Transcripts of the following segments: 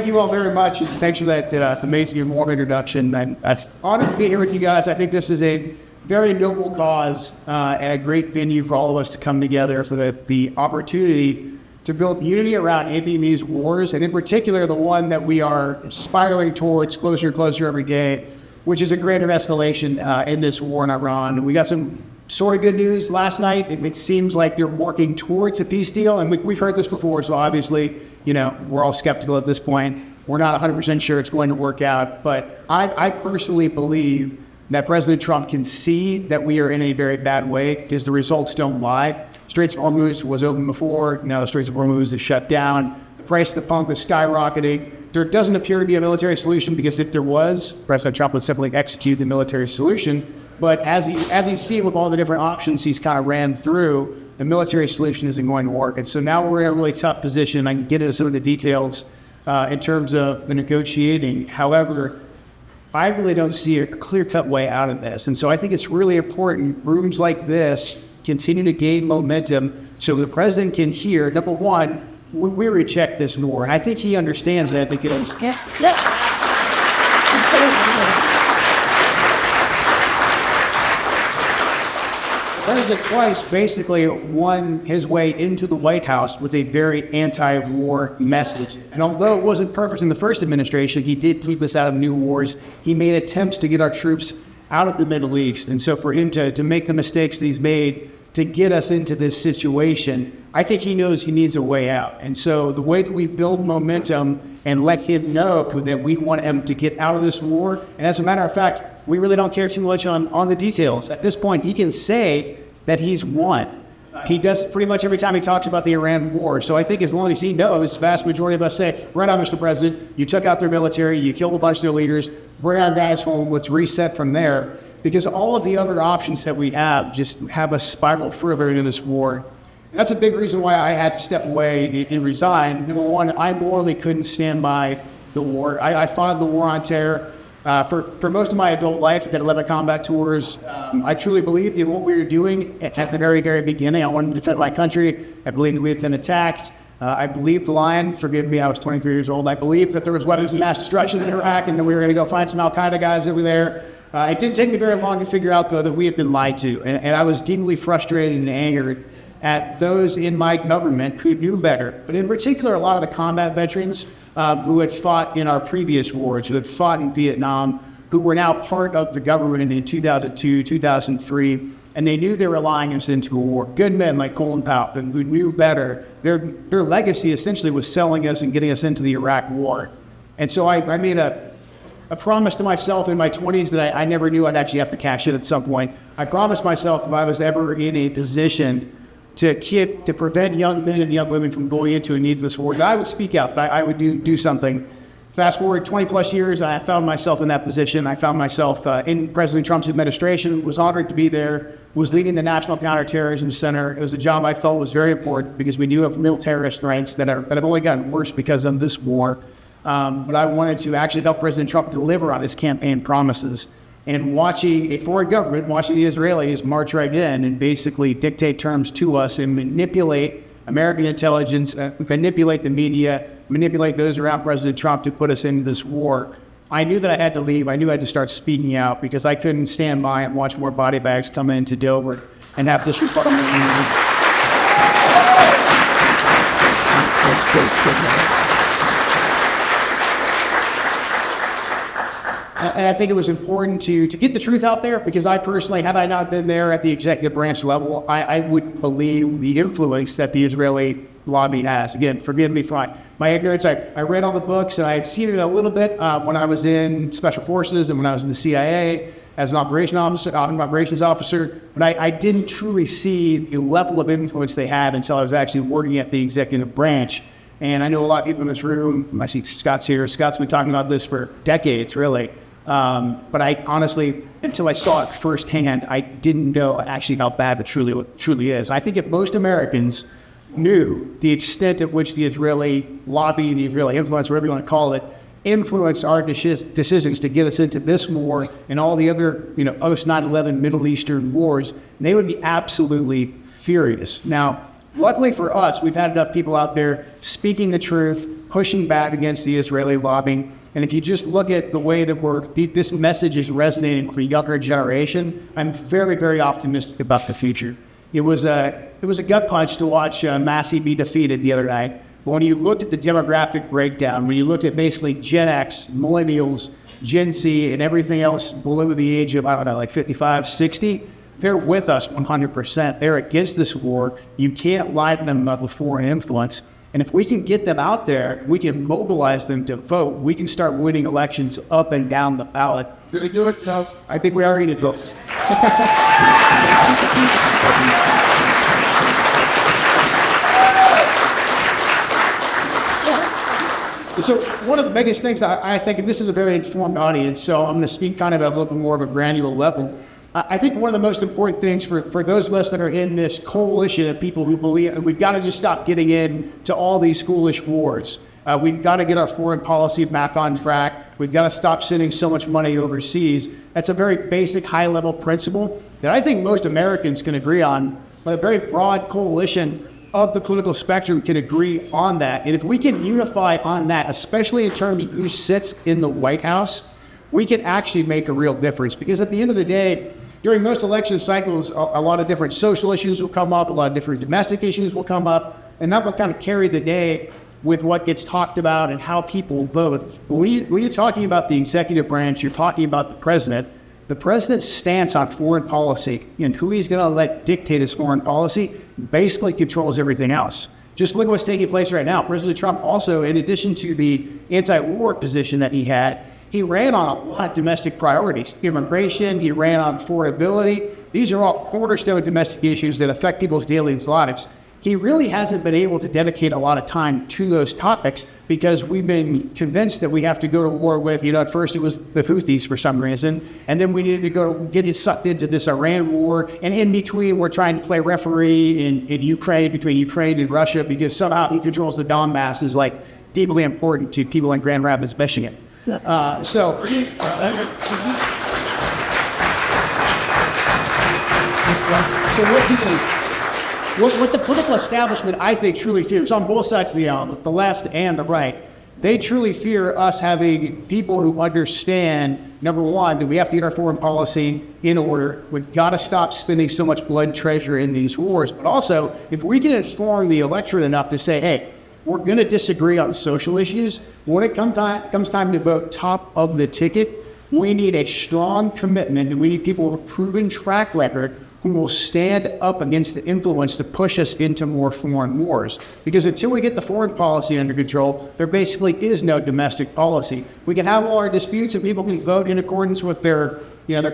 thank you all very much. And thanks for that amazing and warm introduction. I'm honored to be here with you guys. I think this is a very noble cause and a great venue for all of us to come together for the opportunity to build unity around ending these wars, and in particular, the one that we are spiraling towards closer and closer every day, which is a greater escalation in this war in Iran. We got some sort of good news last night. It seems like they're working towards a peace deal, and we've heard this before, so obviously, we're all skeptical at this point. We're not 100% sure it's going to work out, but I personally believe that President Trump can see that we are in a very bad way because the results don't lie. Straits of Hormuz was open before, now the Straits of Hormuz is shut down. The price of the pump is skyrocketing. There doesn't appear to be a military solution because if there was, President Trump would simply execute the military solution. But as he's seen with all the different options he's kind of ran through, the military solution isn't going to work. And so now we're in a really tough position. I can get into some of the details in terms of the negotiating. However, I really don't see a clear-cut way out of this. And so I think it's really important rooms like this continue to gain momentum so the president can hear, number one, we reject this war. And I think he understands that because President twice basically won his way into the White House with a very anti-war message. And although it wasn't perfect in the first administration, he did keep us out of new wars. He made attempts to get our troops out of the Middle East. And so for him to make the mistakes that he's made to get us into this situation, I think he knows he needs a way out. And so the way that we build momentum and let him know that we want him to get out of this war, and as a matter of fact, we really don't care too much on the details. At this point, he can say that he's won. He does pretty much every time he talks about the Iran war. So I think as long as he knows, the vast majority of us say, right on, Mr. President, you took out their military, you killed a bunch of their leaders, bring our guys home, let's reset from there. Because all of the other options that we have just have us spiral further into this war. And that's a big reason why I had to step away and resign. Number one, I morally couldn't stand by the war. I fought the war on terror. For most of my adult life, I did 11 combat tours. I truly believed in what we were doing at the very, very beginning. I wanted to defend my country. I believed that we had been attacked. I believed the line. Forgive me, I was 23 years old. I believed that there was weapons of mass destruction in Iraq and that we were going to go find some Al-Qaeda guys over there. It didn't take me very long to figure out, though, that we had been lied to. And I was deeply frustrated and angered at those in my government who knew better. But in particular, a lot of the combat veterans who had fought in our previous wars, who had fought in Vietnam, who were now part of the government in 2002, 2003, and they knew they were lying us into a war. Good men like Colin Powell, who knew better. Their legacy essentially was selling us and getting us into the Iraq war. And so I made a promise to myself in my 20s that I never knew I'd actually have to cash it at some point. I promised myself if I was ever in a position to prevent young men and young women from going into a needless war, that I would speak out, that I would do something. Fast forward 20 plus years, I found myself in that position. I found myself in President Trump's administration, was honored to be there, was leading the National Counterterrorism Center. It was a job I felt was very important because we do have real terrorist threats that have only gotten worse because of this war. But I wanted to actually help President Trump deliver on his campaign promises. And watching a foreign government, watching the Israelis march right in and basically dictate terms to us and manipulate American intelligence, manipulate the media, manipulate those around President Trump to put us into this war. I knew that I had to leave. I knew I had to start speaking out because I couldn't stand by and watch more body bags come into Dover and have this report. And I think it was important to get the truth out there because I personally, had I not been there at the executive branch level, I would believe the influence that the Israeli lobby has. Again, forgive me for my ignorance. I read all the books and I had seen it a little bit when I was in Special Forces and when I was in the CIA as an operations officer, but I didn't truly see the level of influence they had until I was actually working at the executive branch. And I know a lot of people in this room, I see Scott's here. Scott's been talking about this for decades, really. But I honestly, until I saw it firsthand, I didn't know actually how bad it truly is. I think if most Americans knew the extent at which the Israeli lobby, the Israeli influence, whatever you want to call it, influenced our decisions to get us into this war and all the other, post 9/11 Middle Eastern wars, they would be absolutely furious. Now, luckily for us, we've had enough people out there speaking the truth, pushing back against the Israeli lobbying. And if you just look at the way that this message is resonating for younger generation, I'm very, very optimistic about the future. It was a gut punch to watch Massey be defeated the other night. But when you looked at the demographic breakdown, when you looked at basically Gen X, millennials, Gen Z, and everything else below the age of, I don't know, like 55, 60, they're with us 100%. They're against this war. You can't lie to them about the foreign influence. And if we can get them out there, we can mobilize them to vote. We can start winning elections up and down the ballot. Did we do it, Joe? I think we already did this. So one of the biggest things I think, and this is a very informed audience, so I'm going to speak kind of at a little bit more of a granular level. I think one of the most important things for those of us that are in this coalition of people who believe we've got to just stop getting into all these foolish wars. We've got to get our foreign policy back on track. We've got to stop sending so much money overseas. That's a very basic, high-level principle that I think most Americans can agree on, but a very broad coalition of the political spectrum can agree on that. And if we can unify on that, especially in terms of who sits in the White House, we can actually make a real difference. Because at the end of the day, during most election cycles, a lot of different social issues will come up, a lot of different domestic issues will come up, and that will kind of carry the day with what gets talked about and how people vote. When you're talking about the executive branch, you're talking about the president. The president's stance on foreign policy and who he's going to let dictate his foreign policy basically controls everything else. Just look at what's taking place right now. President Trump also, in addition to the anti-war position that he had, he ran on a lot of domestic priorities. Immigration, he ran on affordability. These are all cornerstone domestic issues that affect people's daily lives. He really hasn't been able to dedicate a lot of time to those topics because we've been convinced that we have to go to war with, at first it was the Houthis for some reason, and then we needed to go get sucked into this Iran war, and in between we're trying to play referee in Ukraine, between Ukraine and Russia, because somehow he controls the Donbass is like deeply important to people in Grand Rapids, Michigan. So what the political establishment, I think, truly fears, on both sides of the aisle, the left and the right, they truly fear us having people who understand, number one, that we have to get our foreign policy in order. We've got to stop spending so much blood and treasure in these wars. But also, if we can inform the electorate enough to say, hey, we're going to disagree on social issues, when it comes time to vote top of the ticket, we need a strong commitment, and we need people with a proven track record who will stand up against the influence to push us into more foreign wars. Because until we get the foreign policy under control, there basically is no domestic policy. We can have all our disputes and people can vote in accordance with their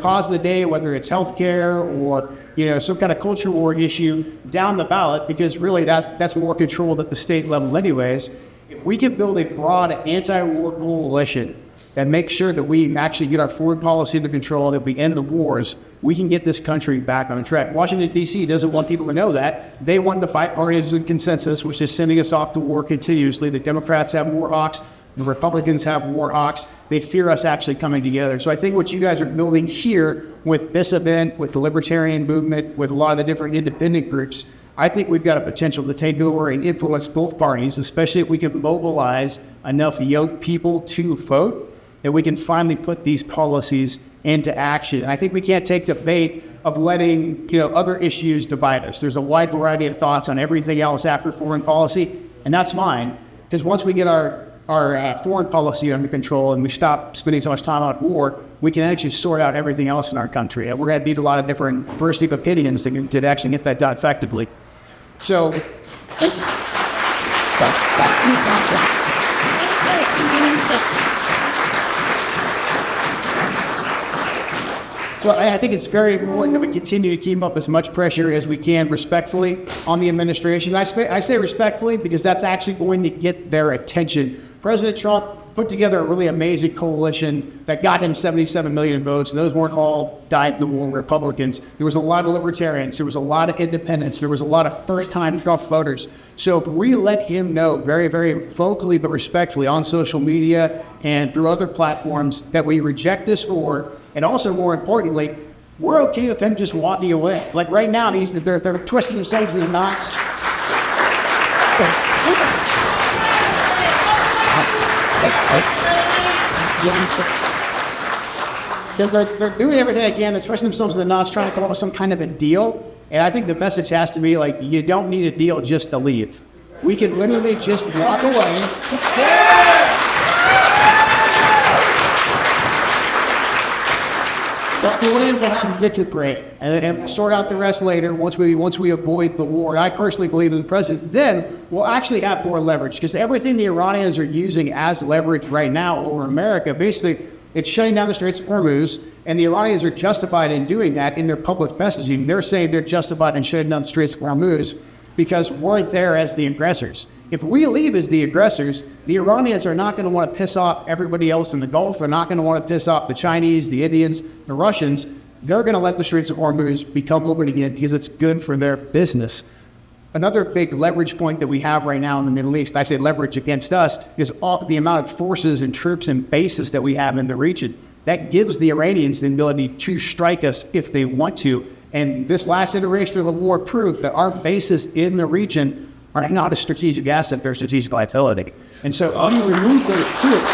cause of the day, whether it's healthcare or, some kind of culture war issue down the ballot, because really that's more controlled at the state level anyways. If we can build a broad anti-war coalition and make sure that we actually get our foreign policy under control, that we end the wars, we can get this country back on track. Washington, D.C. doesn't want people to know that. They want the bipartisan consensus, which is sending us off to war continuously. The Democrats have war hawks. The Republicans have war hawks. They fear us actually coming together. So I think what you guys are building here with this event, with the libertarian movement, with a lot of the different independent groups, I think we've got a potential to take over and influence both parties, especially if we can mobilize enough young people to vote, that we can finally put these policies into action. And I think we can't take the bait of letting other issues divide us. There's a wide variety of thoughts on everything else after foreign policy, and that's fine, because once we get our foreign policy under control and we stop spending so much time on war, we can actually sort out everything else in our country. And we're going to need a lot of different diversity of opinions to actually get that done effectively. So, So I think it's very important that we continue to keep up as much pressure as we can respectfully on the administration. I say respectfully because that's actually going to get their attention. President Trump put together a really amazing coalition that got him 77 million votes. Those weren't all dyed-in-the-wool Republicans. There was a lot of libertarians. There was a lot of independents. There was a lot of first-time Trump voters. So if we let him know very, very vocally but respectfully on social media and through other platforms that we reject this war, and also more importantly, we're okay with him just walking away. Like right now, they're twisting themselves into knots. So they're doing everything they can. They're thrusting themselves in the knots, trying to come up with some kind of a deal. And I think the message has to be like, you don't need a deal just to leave. We can literally just walk away. The Iranians will have a victory parade, and we'll sort out the rest later once we avoid the war. And I personally believe that the president then will actually have more leverage, because everything the Iranians are using as leverage right now over America, basically, it's shutting down the Straits of Hormuz, and the Iranians are justified in doing that in their public messaging. They're saying they're justified in shutting down the Straits of Hormuz because we're there as the aggressors. If we leave as the aggressors, the Iranians are not going to want to piss off everybody else in the Gulf. They're not going to want to piss off the Chinese, the Indians, the Russians. They're going to let the Straits of Hormuz become open again because it's good for their business. Another big leverage point that we have right now in the Middle East, I say leverage against us, is all the amount of forces and troops and bases that we have in the region. That gives the Iranians the ability to strike us if they want to. And this last iteration of the war proved that our bases in the region are not a strategic asset, they're a strategic liability. And so when you remove those troops,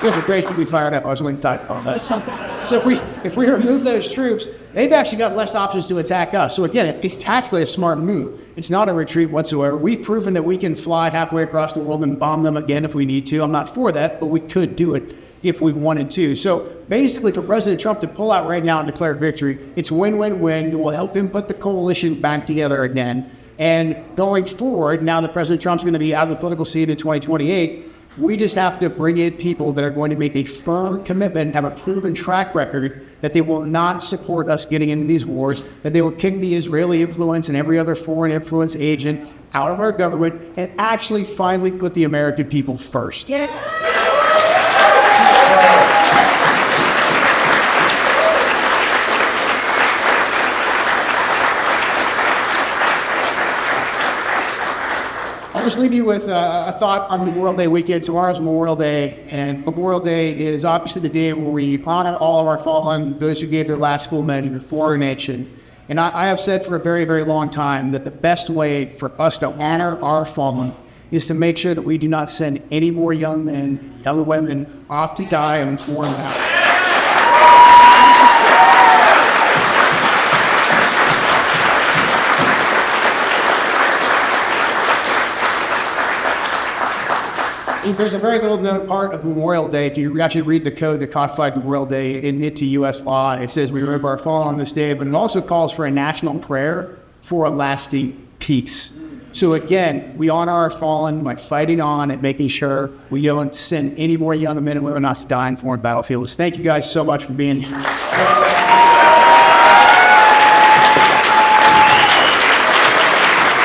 it was great to be fired up. I was waiting to talk about that. So if we remove those troops, they've actually got less options to attack us. So again, it's tactically a smart move. It's not a retreat whatsoever. We've proven that we can fly halfway across the world and bomb them again if we need to. I'm not for that, but we could do it if we wanted to. So basically, for President Trump to pull out right now and declare victory, it's win-win-win. It will help him put the coalition back together again. And going forward, now that President Trump's going to be out of the political scene in 2028, we just have to bring in people that are going to make a firm commitment, have a proven track record that they will not support us getting into these wars, that they will kick the Israeli influence and every other foreign influence agent out of our government and actually finally put the American people first. I'll just leave you with a thought on Memorial Day weekend. Tomorrow's Memorial Day, and Memorial Day is obviously the day where we honor all of our fallen, those who gave their last full measure for our nation. And I have said for a very, very long time that the best way for us to honor our fallen is to make sure that we do not send any more young men, young women off to die in foreign countries. There's a very little known part of Memorial Day. If you actually read the code that codified Memorial Day into U.S. law, it says we remember our fallen on this day, but it also calls for a national prayer for a lasting peace. So again, we honor our fallen by fighting on and making sure we don't send any more young men and women off to die in foreign battlefields. Thank you guys so much for being here.